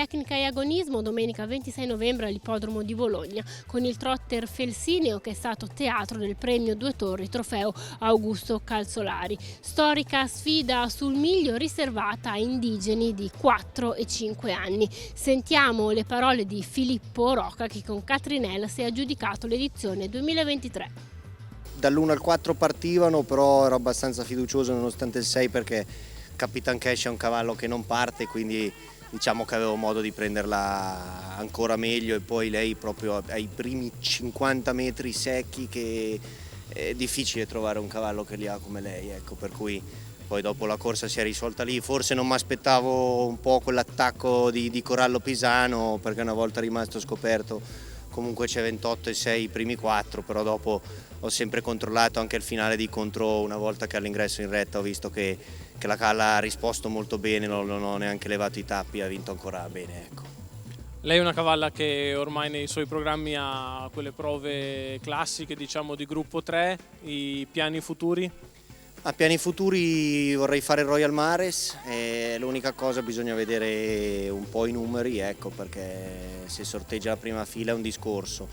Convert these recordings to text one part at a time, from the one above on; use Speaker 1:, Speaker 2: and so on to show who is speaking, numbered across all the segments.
Speaker 1: tecnica e agonismo domenica 26 novembre all'Ippodromo di Bologna con il trotter Felsineo che è stato teatro del premio Due Torri trofeo Augusto Calzolari. Storica sfida sul miglio riservata a indigeni di 4 e 5 anni. Sentiamo le parole di Filippo Rocca che con Catrinella si è aggiudicato l'edizione 2023.
Speaker 2: Dall'1 al 4 partivano, però ero abbastanza fiducioso nonostante il 6 perché Capitan Cash è un cavallo che non parte, quindi diciamo che avevo modo di prenderla ancora meglio, e poi lei proprio ai primi 50 metri secchi che è difficile trovare un cavallo che li ha come lei, ecco, per cui poi dopo la corsa si è risolta lì. Forse non mi aspettavo un po' quell'attacco di Corallo Pisano, perché una volta rimasto scoperto comunque c'è 28 e 6 i primi 4, però dopo ho sempre controllato anche il finale di contro, una volta che all'ingresso in retta ho visto che la Calla ha risposto molto bene, non ho neanche levato i tappi, ha vinto ancora bene, ecco.
Speaker 3: Lei è una cavalla che ormai nei suoi programmi ha quelle prove classiche, diciamo, di gruppo 3, i piani futuri?
Speaker 2: A piani futuri vorrei fare il Royal Mares, l'unica cosa bisogna vedere un po' i numeri, ecco, perché se sorteggia la prima fila è un discorso,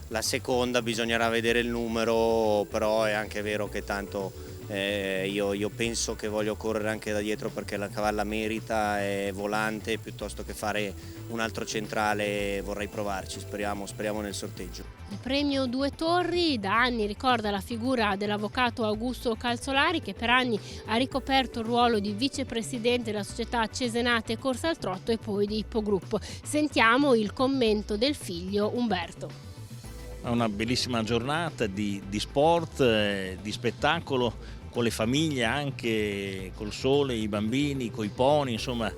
Speaker 2: la seconda bisognerà vedere il numero, però è anche vero che tanto io penso che voglio correre anche da dietro perché la cavalla merita, è volante, piuttosto che fare un altro centrale vorrei provarci, speriamo nel sorteggio.
Speaker 1: Il premio Due Torri da anni ricorda la figura dell'avvocato Augusto Calzolari che per anni ha ricoperto il ruolo di vicepresidente della società Cesenate Corsa al Trotto e poi di Ippogruppo. Sentiamo il commento del figlio Umberto.
Speaker 4: È una bellissima giornata di sport, di spettacolo, con le famiglie, anche col sole, i bambini, coi pony, insomma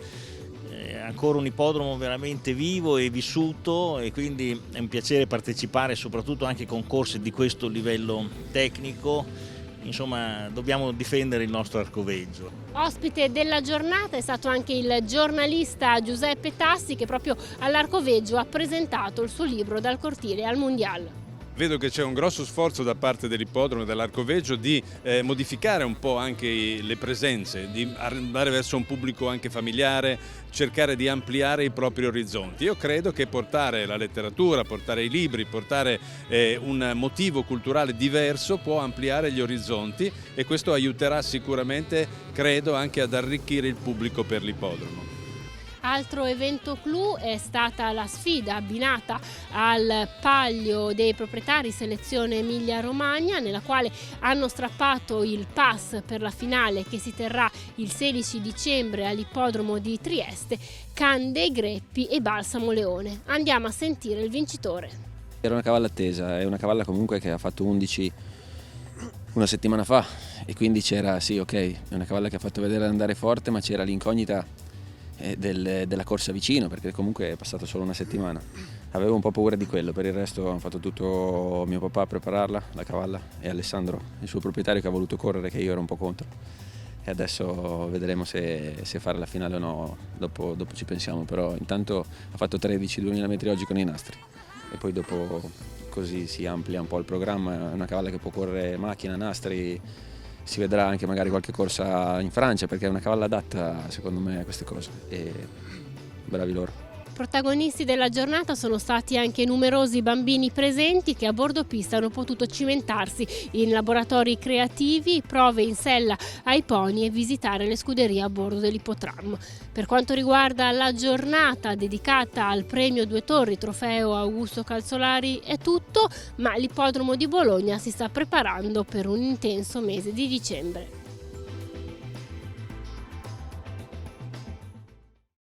Speaker 4: ancora un ippodromo veramente vivo e vissuto, e quindi è un piacere partecipare soprattutto anche con corse di questo livello tecnico. Insomma, dobbiamo difendere il nostro arcoveggio.
Speaker 1: Ospite della giornata è stato anche il giornalista Giuseppe Tassi che proprio all'Arcoveggio ha presentato il suo libro Dal cortile al Mondial.
Speaker 5: Vedo che c'è un grosso sforzo da parte dell'ippodromo e dell'Arcoveggio di modificare un po' anche le presenze, di andare verso un pubblico anche familiare, cercare di ampliare i propri orizzonti. Io credo che portare la letteratura, portare i libri, portare un motivo culturale diverso può ampliare gli orizzonti, e questo aiuterà sicuramente, credo, anche ad arricchire il pubblico per l'ippodromo.
Speaker 1: Altro evento clou è stata la sfida abbinata al Palio dei proprietari selezione Emilia-Romagna, nella quale hanno strappato il pass per la finale che si terrà il 16 dicembre all'ippodromo di Trieste, Can dei Greppi e Balsamo Leone. Andiamo a sentire il vincitore.
Speaker 6: Era una cavalla attesa, è una cavalla comunque che ha fatto 11 una settimana fa, e quindi c'era, sì, ok, è una cavalla che ha fatto vedere andare forte, ma c'era l'incognita della corsa vicino, perché comunque è passato solo una settimana. Avevo un po' paura di quello, per il resto hanno fatto tutto mio papà a prepararla, la cavalla, e Alessandro, il suo proprietario, che ha voluto correre, che io ero un po' contro, e adesso vedremo se fare la finale o no, dopo ci pensiamo, però intanto ha fatto 13-2000 metri oggi con i nastri, e poi dopo così si amplia un po' il programma. È una cavalla che può correre macchina, nastri, si vedrà anche magari qualche corsa in Francia, perché è una cavalla adatta secondo me a queste cose, e bravi loro.
Speaker 1: Protagonisti della giornata sono stati anche numerosi bambini presenti che a bordo pista hanno potuto cimentarsi in laboratori creativi, prove in sella ai pony e visitare le scuderie a bordo dell'ippotram. Per quanto riguarda la giornata dedicata al premio Due Torri trofeo Augusto Calzolari è tutto, ma l'ippodromo di Bologna si sta preparando per un intenso mese di dicembre.